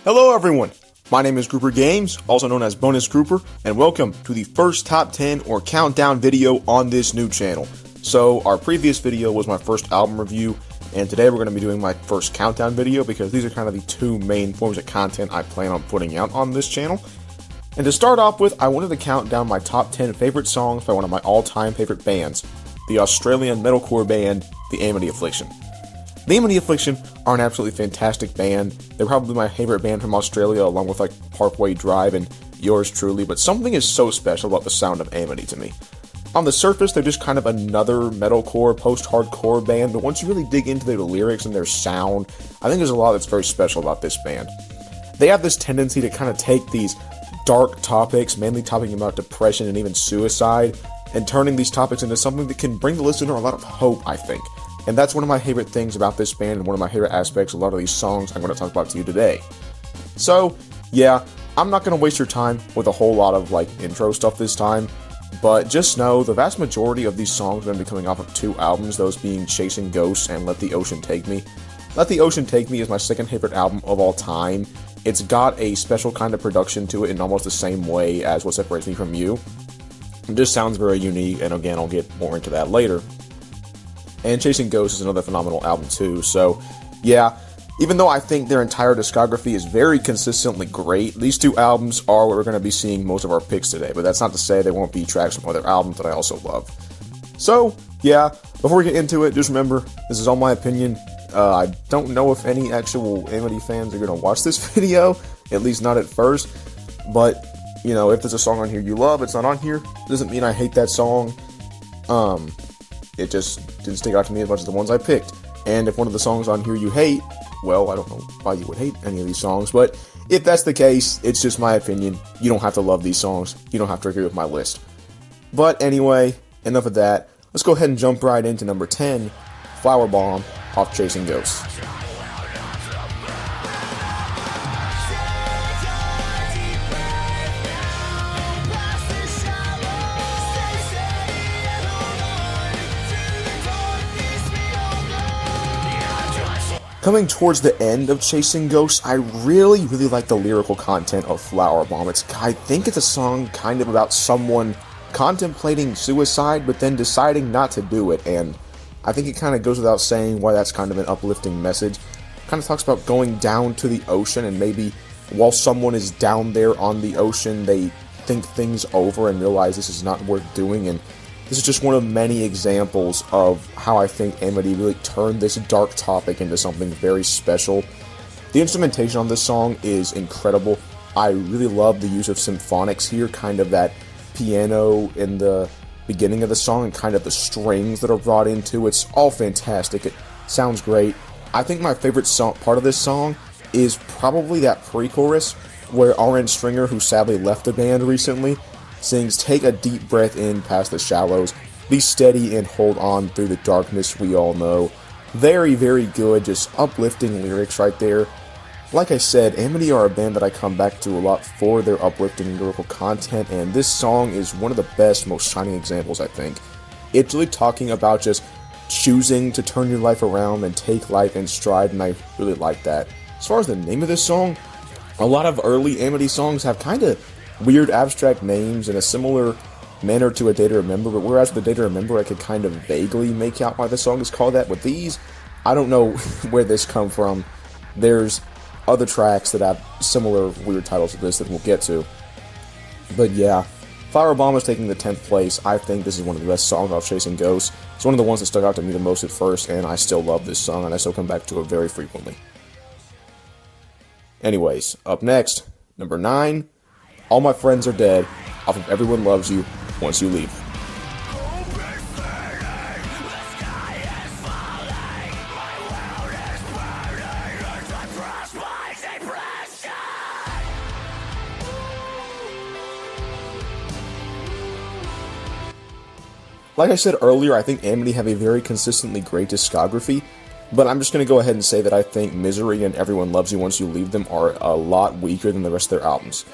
Hello everyone, my name is Grouper Games, also known as Bonus Grouper, and welcome to the first top 10 or countdown video on this new channel. So our previous video was my first album review, and today we're going to be doing my first countdown video because these are kind of the two main forms of content I plan on putting out on this channel. And to start off with, I wanted to count down my top 10 favorite songs by one of my all-time favorite bands, the Australian metalcore band, the Amity Affliction. The Amity Affliction are an absolutely fantastic band. They're probably my favorite band from Australia, along with like Parkway Drive and yours truly, but something is so special about the sound of Amity to me. On the surface, they're just kind of another metalcore, post-hardcore band, but once you really dig into their lyrics and their sound, I think there's a lot that's very special about this band. They have this tendency to kind of take these dark topics, mainly talking about depression and even suicide, and turning these topics into something that can bring the listener a lot of hope, I think. And that's one of my favorite things about this band, and one of my favorite aspects of a lot of these songs I'm going to talk about to you today. So, yeah, I'm not going to waste your time with a whole lot of, intro stuff this time, but just know the vast majority of these songs are going to be coming off of two albums, those being Chasing Ghosts and Let the Ocean Take Me. Let the Ocean Take Me is my second favorite album of all time. It's got a special kind of production to it in almost the same way as What Separates Me From You. It just sounds very unique, and again, I'll get more into that later. And Chasing Ghosts is another phenomenal album too, so yeah, even though I think their entire discography is very consistently great, these two albums are what we're going to be seeing most of our picks today, but that's not to say there won't be tracks from other albums that I also love. So, yeah, before we get into it, just remember, this is all my opinion. I don't know if any actual Amity fans are going to watch this video, at least not at first, but, you know, if there's a song on here you love, it's not on here, doesn't mean I hate that song. It just didn't stick out to me as much as the ones I picked. And if one of the songs on here you hate, well, I don't know why you would hate any of these songs, but if that's the case, it's just my opinion. You don't have to love these songs. You don't have to agree with my list. But anyway, enough of that. Let's go ahead and jump right into number 10, Flower Bomb off Chasing Ghosts. Coming towards the end of Chasing Ghosts, I really like the lyrical content of Flower Bomb. I think it's a song kind of about someone contemplating suicide, but then deciding not to do it, and I think it kind of goes without saying why that's kind of an uplifting message. It kind of talks about going down to the ocean, and maybe while someone is down there on the ocean, they think things over and realize this is not worth doing, and this is just one of many examples of how I think Amity really turned this dark topic into something very special. The instrumentation on this song is incredible. I really love the use of symphonics here, kind of that piano in the beginning of the song and kind of the strings that are brought into it. It's all fantastic. It sounds great. I think my favorite part of this song is probably that pre-chorus where R.N. Stringer, who sadly left the band recently, sings, "Take a deep breath in past the shallows, be steady and hold on through the darkness we all know." Very good, just uplifting lyrics right there. Like I said, Amity are a band that I come back to a lot for their uplifting lyrical content, and this song is one of the best, most shining examples, I think. It's really talking about just choosing to turn your life around and take life in stride, and I really like that. As far as the name of this song, a lot of early Amity songs have kind of weird abstract names in a similar manner to A Day to Remember, but whereas with A Day to Remember I could kind of vaguely make out why the song is called that, with these, I don't know where this come from. There's other tracks that have similar weird titles to this that we'll get to. But yeah, Flower Bomb is taking the 10th place. I think this is one of the best songs off Chasing Ghosts. It's one of the ones that stuck out to me the most at first, and I still love this song, and I still come back to it very frequently. Anyways, up next, number 9, All My Friends Are Dead, off of Everyone Loves You Once You Leave. Like I said earlier, I think Amity have a very consistently great discography, but I'm just going to go ahead and say that I think Misery and Everyone Loves You Once You Leave Them are a lot weaker than the rest of their albums.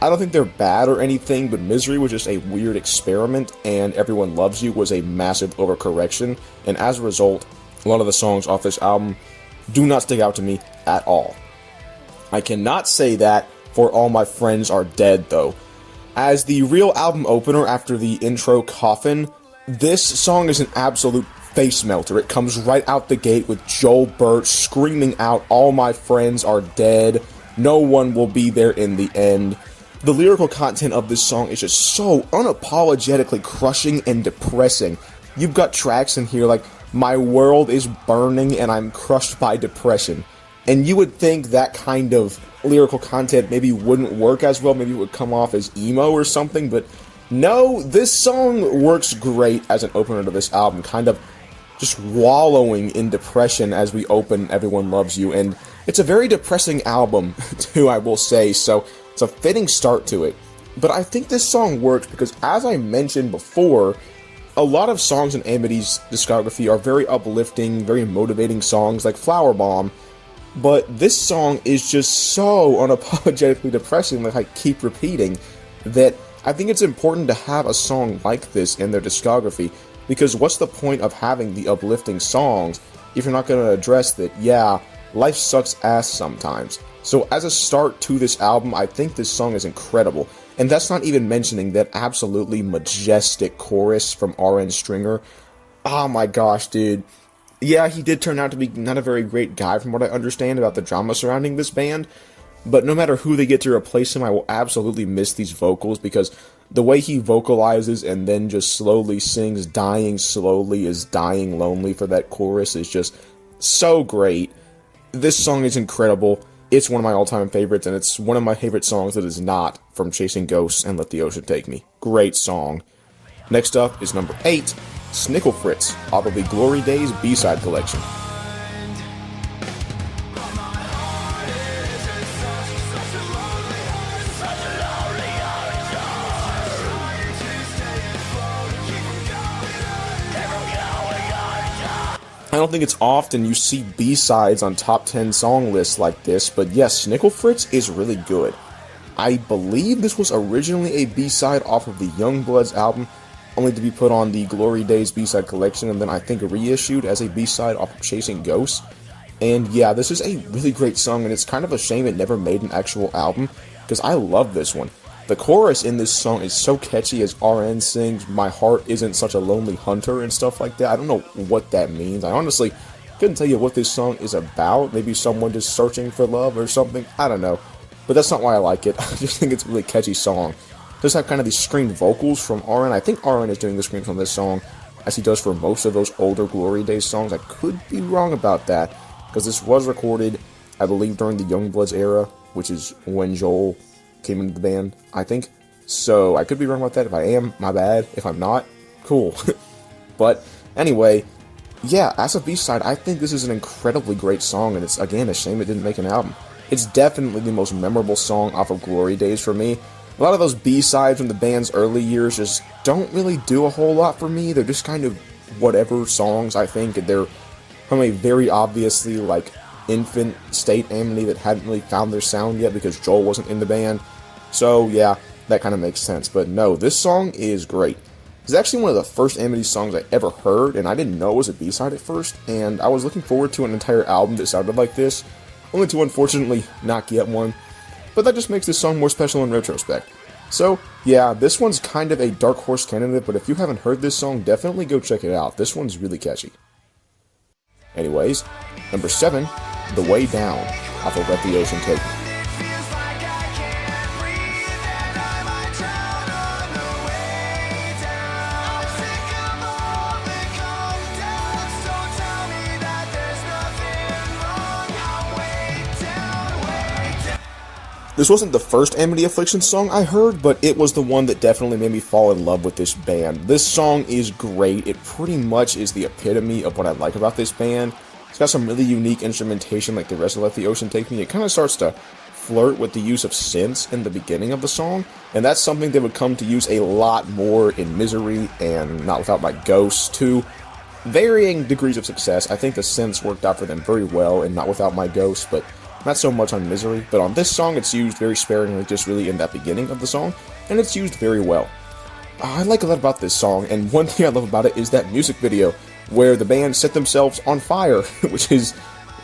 I don't think they're bad or anything, but Misery was just a weird experiment, and Everyone Loves You was a massive overcorrection, and as a result, a lot of the songs off this album do not stick out to me at all. I cannot say that for All My Friends Are Dead, though. As the real album opener after the intro Coffin, this song is an absolute face melter. It comes right out the gate with Joel Burt screaming out, "All my friends are dead, no one will be there in the end." The lyrical content of this song is just so unapologetically crushing and depressing. You've got tracks in here like, "My world is burning and I'm crushed by depression." And you would think that kind of lyrical content maybe wouldn't work as well, maybe it would come off as emo or something, but no, this song works great as an opener to this album, kind of just wallowing in depression as we open Everyone Loves You, and it's a very depressing album, too, I will say, so it's a fitting start to it. But I think this song works because, as I mentioned before, a lot of songs in Amity's discography are very uplifting, very motivating songs like Flower Bomb, but this song is just so unapologetically depressing, like I keep repeating, that I think it's important to have a song like this in their discography, because what's the point of having the uplifting songs if you're not going to address that, yeah, life sucks ass sometimes. So as a start to this album, I think this song is incredible, and that's not even mentioning that absolutely majestic chorus from R.N. Stringer. Oh my gosh, dude. Yeah, he did turn out to be not a very great guy from what I understand about the drama surrounding this band, but no matter who they get to replace him, I will absolutely miss these vocals, because the way he vocalizes and then just slowly sings "Dying Slowly is Dying Lonely" for that chorus is just so great. This song is incredible. It's one of my all-time favorites, and it's one of my favorite songs that is not from Chasing Ghosts and Let the Ocean Take Me. Great song. Next up is number 8, Snickle Fritz, off of the Glory Days B-Side Collection. I don't think it's often you see B-sides on top 10 song lists like this, but yes, Snickle Fritz is really good. I believe this was originally a B-side off of the Youngbloods album, only to be put on the Glory Days B-side collection, and then I think reissued as a B-side off of Chasing Ghosts. And yeah, this is a really great song, and it's kind of a shame it never made an actual album, because I love this one. The chorus in this song is so catchy as RN sings, "My heart isn't such a lonely hunter," and stuff like that. I don't know what that means. I honestly couldn't tell you what this song is about. Maybe someone just searching for love or something. I don't know. But that's not why I like it. I just think it's a really catchy song. It does have kind of these screamed vocals from RN. I think RN is doing the screams on this song, as he does for most of those older Glory Days songs. I could be wrong about that, because this was recorded, I believe, during the Youngbloods era, which is when Joel came into the band, I think. So I could be wrong about that. If I am, my bad. If I'm not, cool. But anyway, yeah, as a B-side, I think this is an incredibly great song, and it's, again, a shame it didn't make an album. It's definitely the most memorable song off of Glory Days for me. A lot of those B-sides from the band's early years just don't really do a whole lot for me. They're just kind of whatever songs, I think. They're from a very obviously, like, infant state Amity that hadn't really found their sound yet because Joel wasn't in the band. So, yeah, that kind of makes sense. But no, this song is great. It's actually one of the first Amity songs I ever heard, and I didn't know it was a B-side at first, and I was looking forward to an entire album that sounded like this, only to unfortunately not get one. But that just makes this song more special in retrospect. So, yeah, this one's kind of a dark horse candidate, but if you haven't heard this song, definitely go check it out. This one's really catchy. Anyways, number 7, The Way Down, off of Let the Ocean Take Me. This wasn't the first Amity Affliction song I heard, but it was the one that definitely made me fall in love with this band. This song is great. It pretty much is the epitome of what I like about this band. It's got some really unique instrumentation like the rest of Let the Ocean Take Me. It kind of starts to flirt with the use of synths in the beginning of the song, and that's something they would come to use a lot more in Misery and Not Without My Ghost, to varying degrees of success. I think the synths worked out for them very well in Not Without My Ghost, but not so much on Misery. But on this song, it's used very sparingly, just really in that beginning of the song, and it's used very well. I like a lot about this song, and one thing I love about it is that music video, where the band set themselves on fire, which is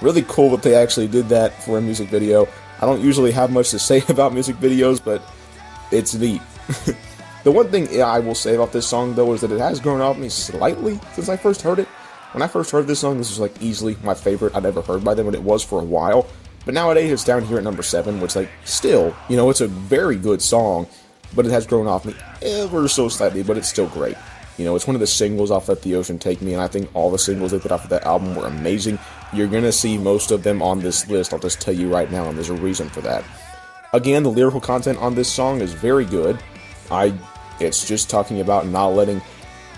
really cool that they actually did that for a music video. I don't usually have much to say about music videos, but it's neat. The one thing I will say about this song, though, is that it has grown on me slightly since I first heard it. When I first heard this song, this was like easily my favorite I'd ever heard by them, and it was for a while. But nowadays, it's down here at number 7, which, like, still, you know, it's a very good song, but it has grown off me ever so slightly, but it's still great. You know, it's one of the singles off Let the Ocean Take Me, and I think all the singles they put off of that album were amazing. You're gonna see most of them on this list, I'll just tell you right now, and there's a reason for that. Again, the lyrical content on this song is very good. It's just talking about not letting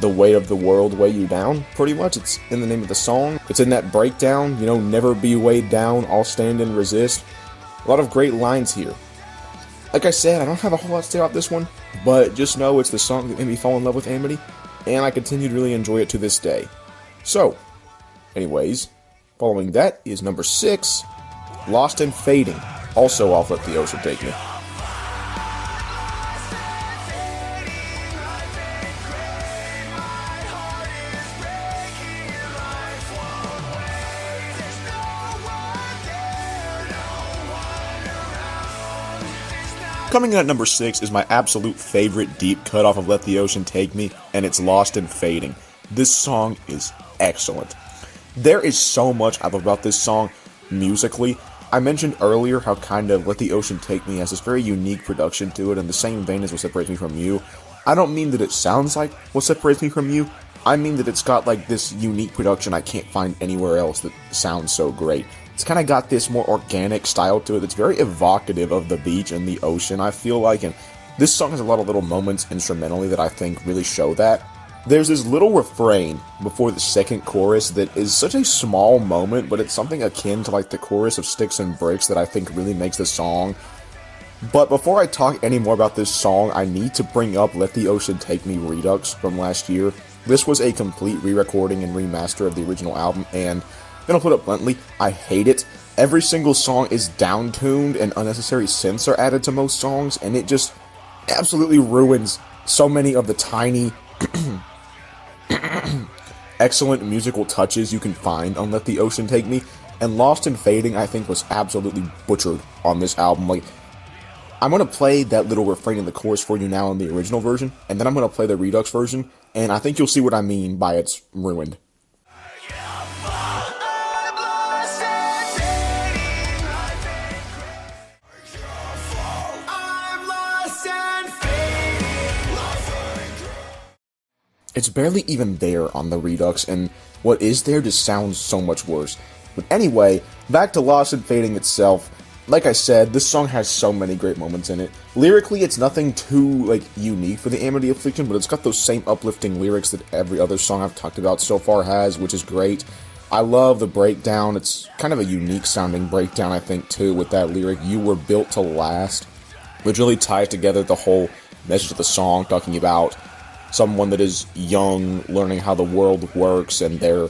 the weight of the world weigh you down, pretty much. It's in the name of the song. It's in that breakdown, you know, never be weighed down, I'll stand and resist. A lot of great lines here. Like I said, I don't have a whole lot to say about this one, but just know it's the song that made me fall in love with Amity, and I continue to really enjoy it to this day. So, anyways, following that is number 6, Lost and Fading, also off Let the Ocean Take Me. Coming in at number 6 is my absolute favorite deep cut off of Let the Ocean Take Me, and it's Lost and Fading. This song is excellent. There is so much I love about this song musically. I mentioned earlier how kind of Let the Ocean Take Me has this very unique production to it, in the same vein as What Separates Me From You. I don't mean that it sounds like What Separates Me From You, I mean that it's got like this unique production I can't find anywhere else that sounds so great. It's kind of got this more organic style to it that's very evocative of the beach and the ocean, I feel like, and this song has a lot of little moments instrumentally that I think really show that. There's this little refrain before the second chorus that is such a small moment, but it's something akin to like the chorus of Sticks and Bricks that I think really makes the song. But before I talk any more about this song, I need to bring up Let the Ocean Take Me Redux from last year. This was a complete re-recording and remaster of the original album, and I'm gonna put it bluntly, I hate it. Every single song is down-tuned, and unnecessary synths are added to most songs, and it just absolutely ruins so many of the tiny, excellent musical touches you can find on Let the Ocean Take Me, and Lost and Fading, I think, was absolutely butchered on this album. Like, I'm gonna play that little refrain in the chorus for you now in the original version, and then I'm gonna play the Redux version, and I think you'll see what I mean by it's ruined. It's barely even there on the Redux, and what is there just sounds so much worse. But anyway, back to Lost and Fading itself. Like I said, this song has so many great moments in it. Lyrically, it's nothing too, like, unique for the Amity Affliction, but it's got those same uplifting lyrics that every other song I've talked about so far has, which is great. I love the breakdown. It's kind of a unique sounding breakdown, I think, too, with that lyric, "You were built to last," which really ties together the whole message of the song, talking about someone that is young, learning how the world works, and they're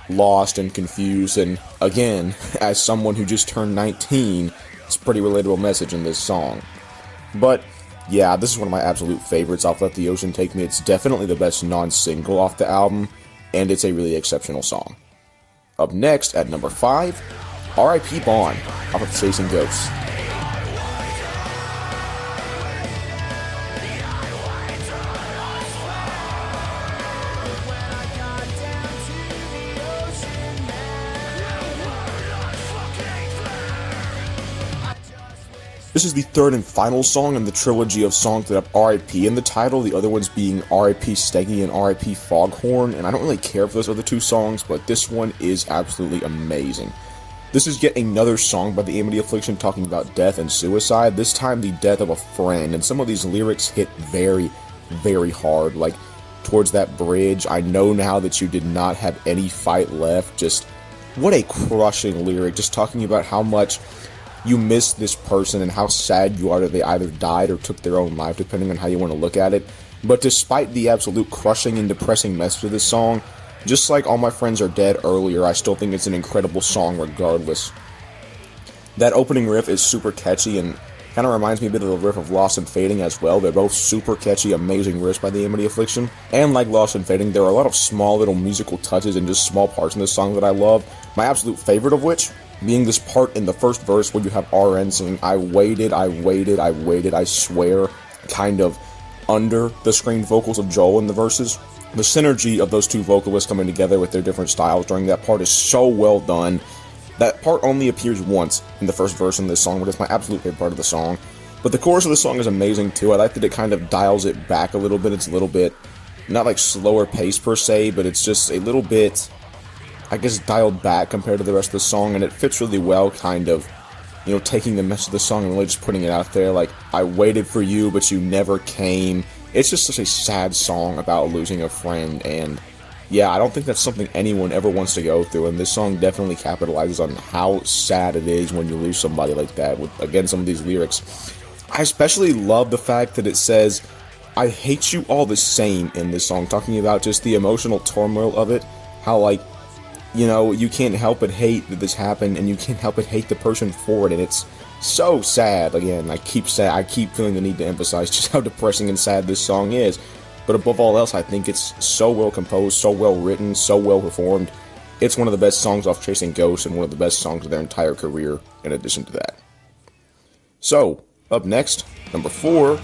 lost and confused, and again, as someone who just turned 19, it's a pretty relatable message in this song. But, yeah, this is one of my absolute favorites off Let the Ocean Take Me. It's definitely the best non-single off the album, and it's a really exceptional song. Up next, at number 5, R.I.P. Bond, off of Chasing Ghosts. This is the third and final song in the trilogy of songs that have R.I.P. in the title, the other ones being R.I.P. Steggy and R.I.P. Foghorn, and I don't really care for those other two songs, but this one is absolutely amazing. This is yet another song by the Amity Affliction talking about death and suicide, this time the death of a friend, and some of these lyrics hit very, very hard, like towards that bridge, "I know now that you did not have any fight left," just what a crushing lyric, just talking about how much you miss this person and how sad you are that they either died or took their own life, depending on how you want to look at it. But despite the absolute crushing and depressing message of this song, just like All My Friends Are Dead earlier, I still think it's an incredible song regardless. That opening riff is super catchy and Kind of reminds me a bit of the riff of Lost and Fading as well. They're both super catchy, amazing riffs by the Amity Affliction. And like Lost and Fading, there are a lot of small little musical touches and just small parts in this song that I love. My absolute favorite of which being this part in the first verse where you have RN singing, I waited, I swear, kind of under the screamed vocals of Joel in the verses. The synergy of those two vocalists coming together with their different styles during that part is so well done. That part only appears once in the first verse in this song, but it's my absolute favorite part of the song. But the chorus of the song is amazing too. I like that it kind of dials it back a little bit. It's a little bit, not like slower pace per se, but it's just a little bit, I guess, dialed back compared to the rest of the song, and it fits really well, kind of, you know, taking the message of the song and really just putting it out there, like, I waited for you, but you never came. It's just such a sad song about losing a friend, and yeah, I don't think that's something anyone ever wants to go through, and this song definitely capitalizes on how sad it is when you lose somebody like that, with, again, some of these lyrics. I especially love the fact that it says, I hate you all the same in this song, talking about just the emotional turmoil of it, how, like, you know, you can't help but hate that this happened, and you can't help but hate the person for it, and it's so sad. Again, I keep feeling the need to emphasize just how depressing and sad this song is, but above all else, I think it's so well composed, so well written, so well performed. It's one of the best songs off Chasing Ghosts, and one of the best songs of their entire career, in addition to that. So, up next, number 4,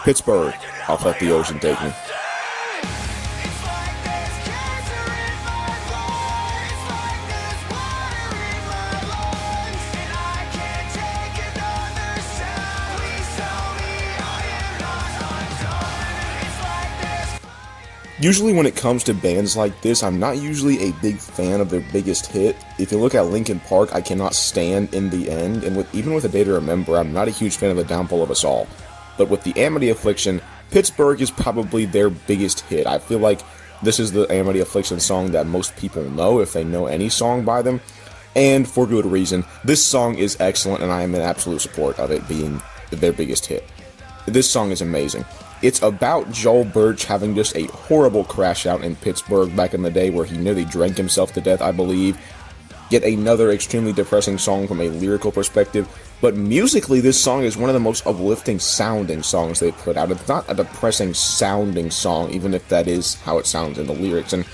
Pittsburgh, off Let the Ocean Take Me. Usually when it comes to bands like this, I'm not usually a big fan of their biggest hit. If you look at Linkin Park, I cannot stand In the End, and even with A Day to Remember, I'm not a huge fan of The Downfall of Us All. But with the Amity Affliction, Pittsburgh is probably their biggest hit. I feel like this is the Amity Affliction song that most people know, if they know any song by them, and for good reason. This song is excellent, and I am in absolute support of it being their biggest hit. This song is amazing. It's about Joel Birch having just a horrible crash out in Pittsburgh back in the day where he nearly drank himself to death, I believe. Yet another extremely depressing song from a lyrical perspective, but musically this song is one of the most uplifting sounding songs they've put out. It's not a depressing sounding song, even if that is how it sounds in the lyrics, and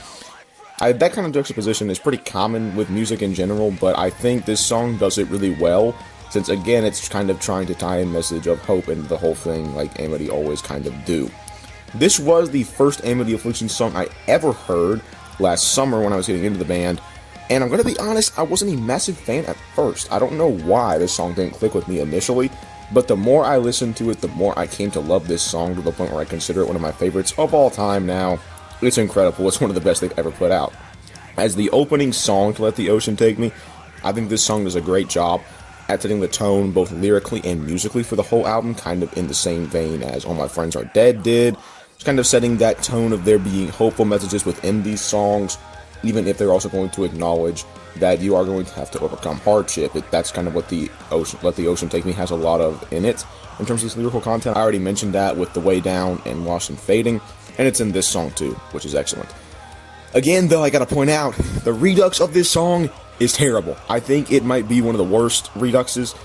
that kind of juxtaposition is pretty common with music in general, but I think this song does it really well, since again it's kind of trying to tie a message of hope into the whole thing, like Amity always kind of do. This was the first Amity Affliction song I ever heard last summer when I was getting into the band, and I'm going to be honest, I wasn't a massive fan at first. I don't know why this song didn't click with me initially, but the more I listened to it, the more I came to love this song, to the point where I consider it one of my favorites of all time now. It's incredible. It's one of the best they've ever put out. As the opening song to Let the Ocean Take Me, I think this song does a great job at setting the tone both lyrically and musically for the whole album, kind of in the same vein as All My Friends Are Dead did. It's kind of setting that tone of there being hopeful messages within these songs, even if they're also going to acknowledge that you are going to have to overcome hardship. That's kind of what Let the Ocean Take Me has a lot of in it, in terms of this lyrical content. I already mentioned that with The Way Down and Lost and Fading, and it's in this song too, which is excellent. Again, though, I gotta point out, the redux of this song is terrible. I think it might be one of the worst reduxes.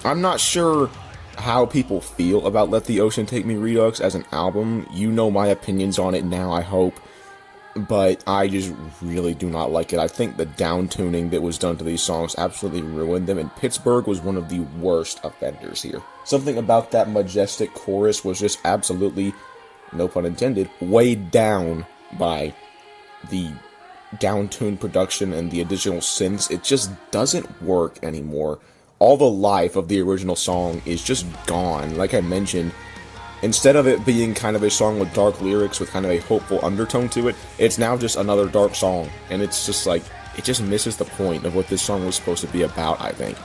I'm not sure how people feel about Let the Ocean Take Me Redux as an album. You know my opinions on it now, I hope. But I just really do not like it. I think the down-tuning that was done to these songs absolutely ruined them, and Pittsburgh was one of the worst offenders here. Something about that majestic chorus was just absolutely, no pun intended, weighed down by the down-tuned production and the additional synths. It just doesn't work anymore. All the life of the original song is just gone. Like I mentioned, instead of it being kind of a song with dark lyrics with kind of a hopeful undertone to it, it's now just another dark song, and it's just like, it just misses the point of what this song was supposed to be about, I think.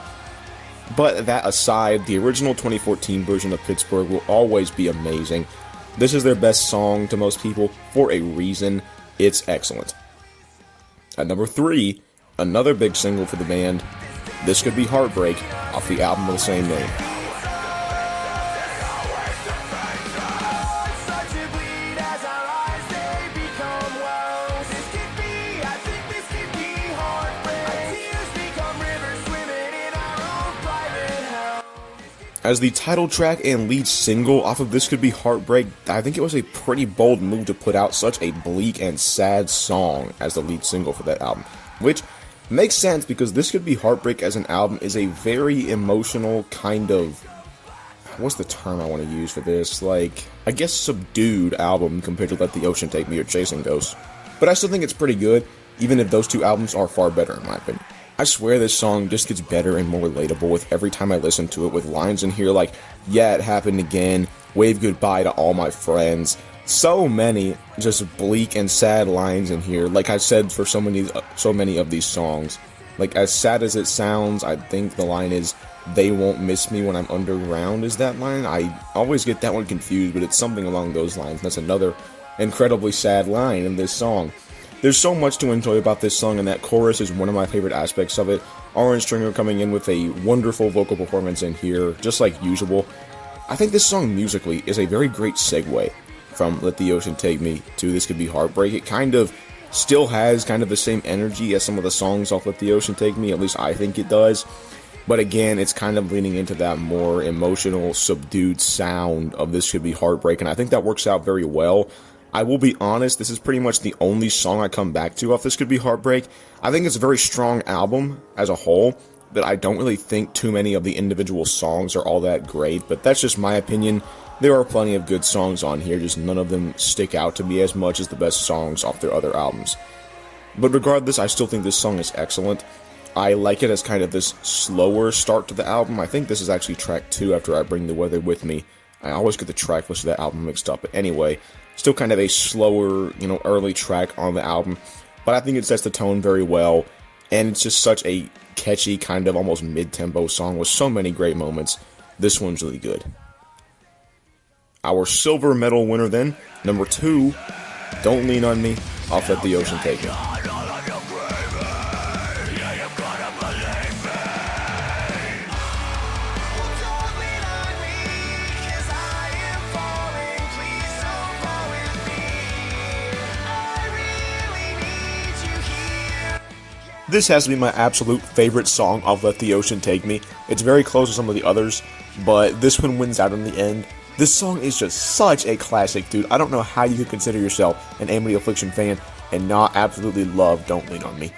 But that aside, the original 2014 version of Pittsburgh will always be amazing. This is their best song to most people for a reason. It's excellent. At number 3, another big single for the band, This Could Be Heartbreak, off the album of the same name. As the title track and lead single off of This Could Be Heartbreak, I think it was a pretty bold move to put out such a bleak and sad song as the lead single for that album, which makes sense because This Could Be Heartbreak as an album is a very emotional kind of, what's the term I want to use for this, like, I guess subdued album compared to Let the Ocean Take Me or Chasing Ghosts. But I still think it's pretty good, even if those two albums are far better in my opinion. I swear this song just gets better and more relatable with every time I listen to it, with lines in here like, yeah, it happened again, wave goodbye to all my friends. So many just bleak and sad lines in here, like I said for so many of these songs. Like, as sad as it sounds, I think the line is, they won't miss me when I'm underground, is that line? I always get that one confused, but it's something along those lines. That's another incredibly sad line in this song. There's so much to enjoy about this song, and that chorus is one of my favorite aspects of it. Orange Stringer coming in with a wonderful vocal performance in here, just like usual. I think this song musically is a very great segue from Let the Ocean Take Me to This Could Be Heartbreak. It kind of still has kind of the same energy as some of the songs off Let the Ocean Take Me, at least I think it does. But again, it's kind of leaning into that more emotional, subdued sound of This Could Be Heartbreak, and I think that works out very well. I will be honest, this is pretty much the only song I come back to off This Could Be Heartbreak. I think it's a very strong album as a whole, but I don't really think too many of the individual songs are all that great, but that's just my opinion. There are plenty of good songs on here, just none of them stick out to me as much as the best songs off their other albums. But regardless, I still think this song is excellent. I like it as kind of this slower start to the album. I think this is actually track 2 after I Bring the Weather With Me. I always get the track list of that album mixed up, but anyway, still kind of a slower, early track on the album, but I think it sets the tone very well, and it's just such a catchy, kind of almost mid-tempo song with so many great moments. This one's really good. Our silver medal winner then, number 2, Don't Lean On Me, off Let the Ocean Take Me. This has to be my absolute favorite song of Let the Ocean Take Me. It's very close to some of the others, but this one wins out in the end. This song is just such a classic, dude. I don't know how you could consider yourself an Amity Affliction fan and not absolutely love Don't Lean On Me.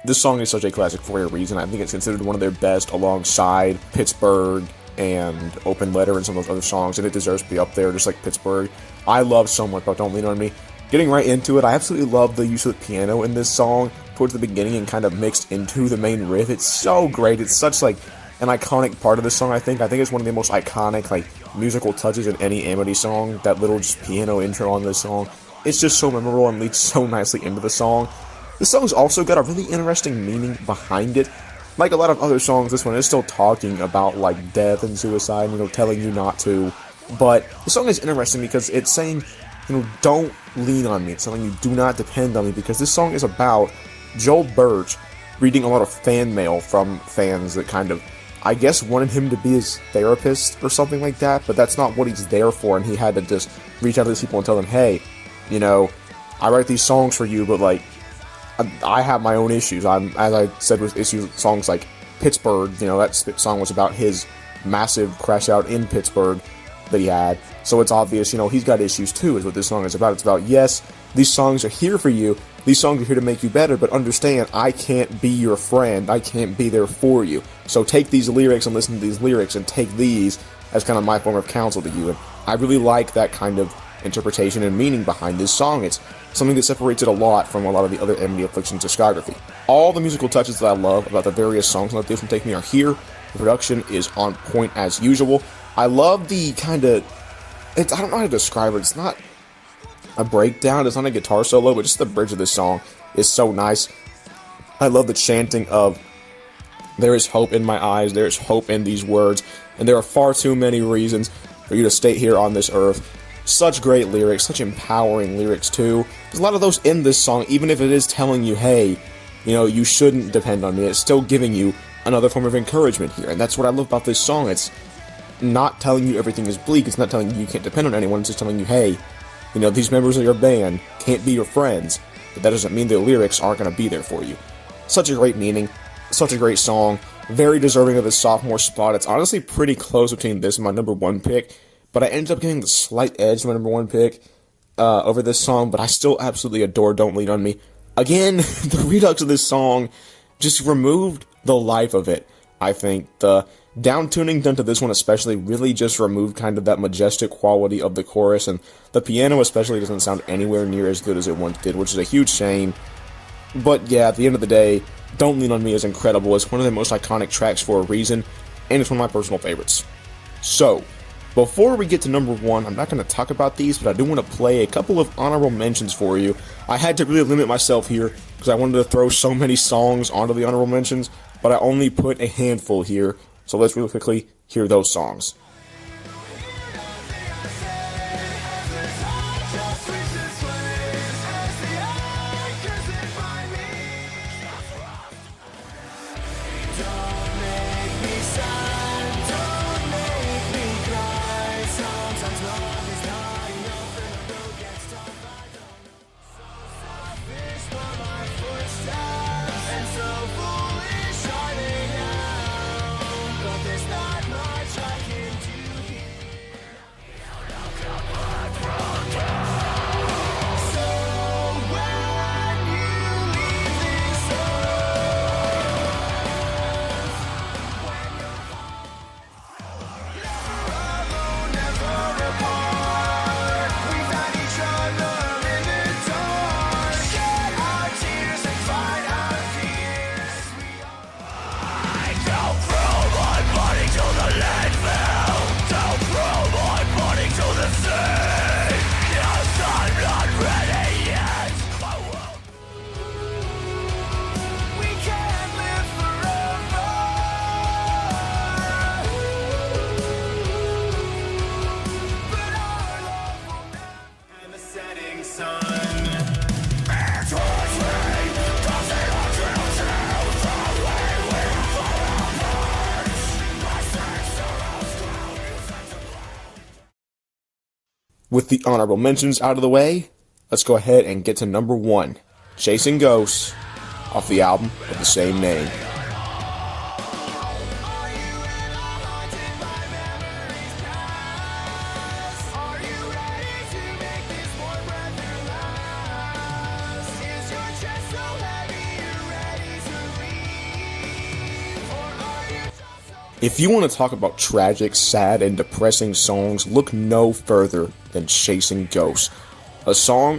This song is such a classic for a reason. I think it's considered one of their best alongside Pittsburgh and Open Letter and some of those other songs, and it deserves to be up there just like Pittsburgh. I love so much about Don't Lean On Me. Getting right into it, I absolutely love the use of the piano in this song towards the beginning and kind of mixed into the main riff. It's so great. It's such like an iconic part of the song, I think. I think it's one of the most iconic like musical touches in any Amity song, that little just piano intro on this song. It's just so memorable and leads so nicely into the song. This song's also got a really interesting meaning behind it. Like a lot of other songs, this one is still talking about like death and suicide, telling you not to. But the song is interesting because it's saying, don't lean on me. It's telling you, do not depend on me, because this song is about Joel Birch reading a lot of fan mail from fans that kind of, I guess, wanted him to be his therapist or something like that, but that's not what he's there for, and he had to just reach out to these people and tell them, hey, I write these songs for you, but like, I have my own issues. As I said with songs like Pittsburgh, that song was about his massive crash out in Pittsburgh that he had, so it's obvious, he's got issues too, is what this song is about. It's about, yes, these songs are here for you, these songs are here to make you better, but understand, I can't be your friend, I can't be there for you, so take these lyrics and listen to these lyrics, and take these as kind of my form of counsel to you. And I really like that kind of interpretation and meaning behind this song. It's something that separates it a lot from a lot of the other Amity Affliction's discography. All the musical touches that I love about the various songs on Let the Ocean Take Me are here. The production is on point as usual. I love the kind of, I don't know how to describe it, it's not a breakdown, it's not a guitar solo, but just the bridge of this song is so nice. I love the chanting of, there is hope in my eyes, there is hope in these words, and there are far too many reasons for you to stay here on this earth. Such great lyrics, such empowering lyrics too. There's a lot of those in this song, even if it is telling you, hey, you shouldn't depend on me, it's still giving you another form of encouragement here, and that's what I love about this song. It's not telling you everything is bleak, it's not telling you can't depend on anyone, it's just telling you, hey, these members of your band can't be your friends, but that doesn't mean their lyrics aren't going to be there for you. Such a great meaning, such a great song, very deserving of his sophomore spot. It's honestly pretty close between this and my number 1 pick, but I ended up getting the slight edge to my number 1 pick over this song, but I still absolutely adore Don't Lean On Me. Again, the redux of this song just removed the life of it. I think the downtuning done to this one especially really just removed kind of that majestic quality of the chorus, and the piano especially doesn't sound anywhere near as good as it once did, which is a huge shame. But yeah, at the end of the day, Don't Lean On Me is incredible. It's one of the most iconic tracks for a reason, and it's one of my personal favorites. So, before we get to number 1, I'm not going to talk about these, but I do want to play a couple of honorable mentions for you. I had to really limit myself here, because I wanted to throw so many songs onto the honorable mentions, but I only put a handful here. So let's really quickly hear those songs. With the honorable mentions out of the way, let's go ahead and get to number 1, Chasing Ghosts, off the album of the same name. If you want to talk about tragic, sad, and depressing songs, look no further than Chasing Ghosts. A song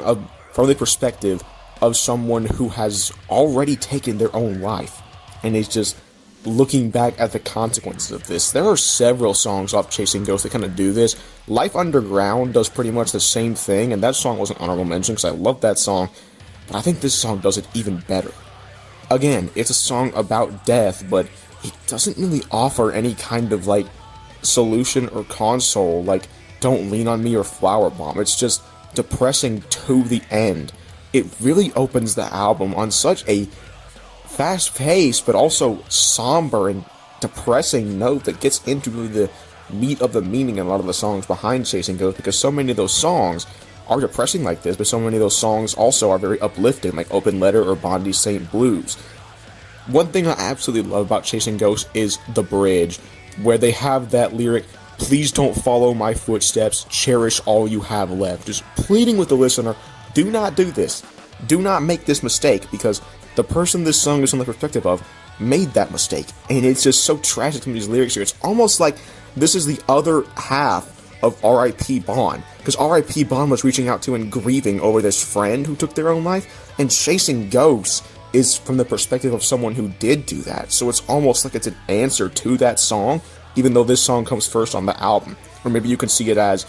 from the perspective of someone who has already taken their own life and is just looking back at the consequences of this. There are several songs off Chasing Ghosts that kind of do this. Life Underground does pretty much the same thing, and that song was an honorable mention because I love that song, but I think this song does it even better. Again, it's a song about death, but it doesn't really offer any kind of, solution or console, like Don't Lean On Me or Flower Bomb. It's just depressing to the end. It really opens the album on such a fast-paced, but also somber and depressing note that gets into really the meat of the meaning in a lot of the songs behind Chasing Ghosts, because so many of those songs are depressing like this, but so many of those songs also are very uplifting, like Open Letter or Bondi St. Blues. One thing I absolutely love about Chasing Ghosts is the bridge, where they have that lyric, "Please don't follow my footsteps, cherish all you have left." Just pleading with the listener, do not do this. Do not make this mistake, because the person this song is from the perspective of made that mistake. And it's just so tragic in these lyrics here. It's almost like this is the other half of R.I.P. Bond, because R.I.P. Bond was reaching out to and grieving over this friend who took their own life, and Chasing Ghosts is from the perspective of someone who did do that. So it's almost like it's an answer to that song, even though this song comes first on the album. Or maybe you can see it as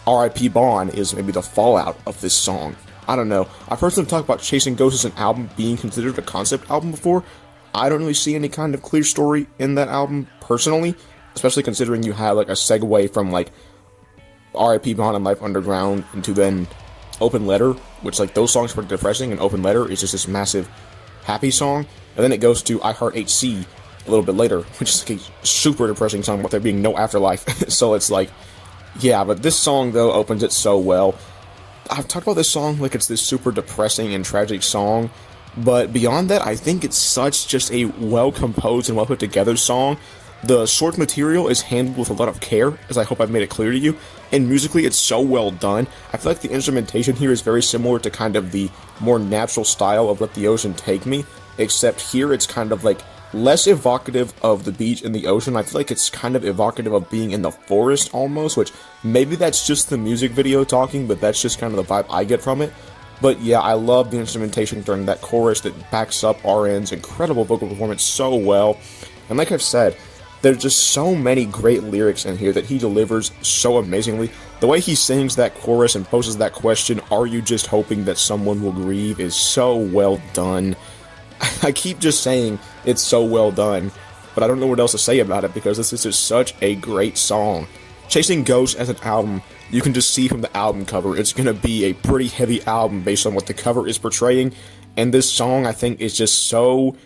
R.I.P. Bond is maybe the fallout of this song. I don't know. I've heard some talk about Chasing Ghosts as an album being considered a concept album before. I don't really see any kind of clear story in that album, personally, especially considering you have a segue from R.I.P. Bond and Life Underground into then Open Letter, which those songs were depressing, and Open Letter is just this massive happy song, and then it goes to I Heart HC a little bit later, which is a super depressing song about there being no afterlife. So it's yeah, but this song though opens it so well. I've talked about this song like it's this super depressing and tragic song, But beyond that, I think it's such just a well composed and well put together song. The source material is handled with a lot of care, as I hope I've made it clear to you, and musically it's so well done. I feel like the instrumentation here is very similar to kind of the more natural style of Let the Ocean Take Me, except here it's kind of like less evocative of the beach and the ocean. I feel like it's kind of evocative of being in the forest almost, which maybe that's just the music video talking, but that's just kind of the vibe I get from it. But yeah, I love the instrumentation during that chorus that backs up RN's incredible vocal performance so well. And like I've said, there's just so many great lyrics in here that he delivers so amazingly. The way he sings that chorus and poses that question, "Are you just hoping that someone will grieve?" is so well done. I keep just saying it's so well done, but I don't know what else to say about it because this is just such a great song. Chasing Ghosts as an album, you can just see from the album cover, it's going to be a pretty heavy album based on what the cover is portraying, and this song I think is just so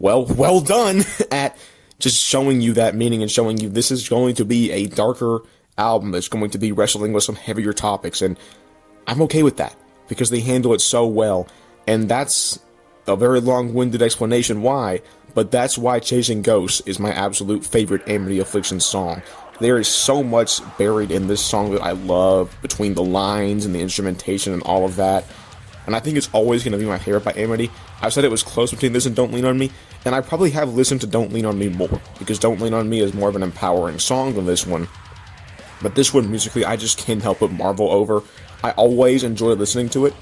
well done at just showing you that meaning and showing you this is going to be a darker album that's going to be wrestling with some heavier topics, and I'm okay with that because they handle it so well. And that's a very long-winded explanation why, but that's why Chasing Ghosts is my absolute favorite Amity Affliction song. There is so much buried in this song that I love, between the lines and the instrumentation and all of that, and I think it's always going to be my favorite by Amity. I've said it was close between this and Don't Lean On Me, and I probably have listened to Don't Lean On Me more, because Don't Lean On Me is more of an empowering song than this one. But this one, musically, I just can't help but marvel over. I always enjoy listening to it,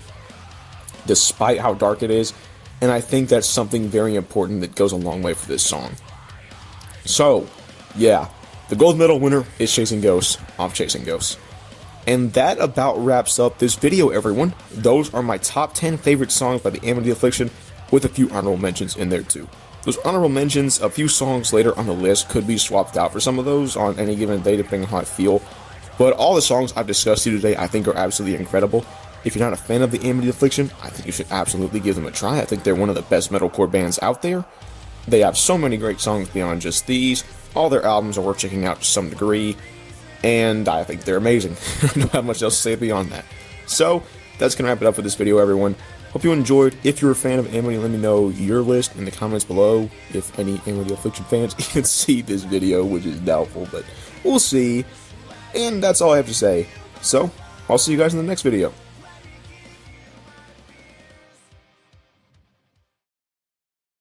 despite how dark it is, and I think that's something very important that goes a long way for this song. So, yeah, the gold medal winner is Chasing Ghosts off Chasing Ghosts. And that about wraps up this video, everyone. Those are my top 10 favorite songs by the Amity Affliction, with a few honorable mentions in there too. Those honorable mentions, a few songs later on the list, could be swapped out for some of those on any given day depending on how I feel. But all the songs I've discussed to you today I think are absolutely incredible. If you're not a fan of the Amity Affliction, I think you should absolutely give them a try. I think they're one of the best metalcore bands out there. They have so many great songs beyond just these. All their albums are worth checking out to some degree, and I think they're amazing. I don't have much else to say beyond that. So, that's going to wrap it up for this video, everyone. Hope you enjoyed. If you're a fan of Amity, let me know your list in the comments below. If any Amity Affliction fans even see this video, which is doubtful, but we'll see. And that's all I have to say. So, I'll see you guys in the next video.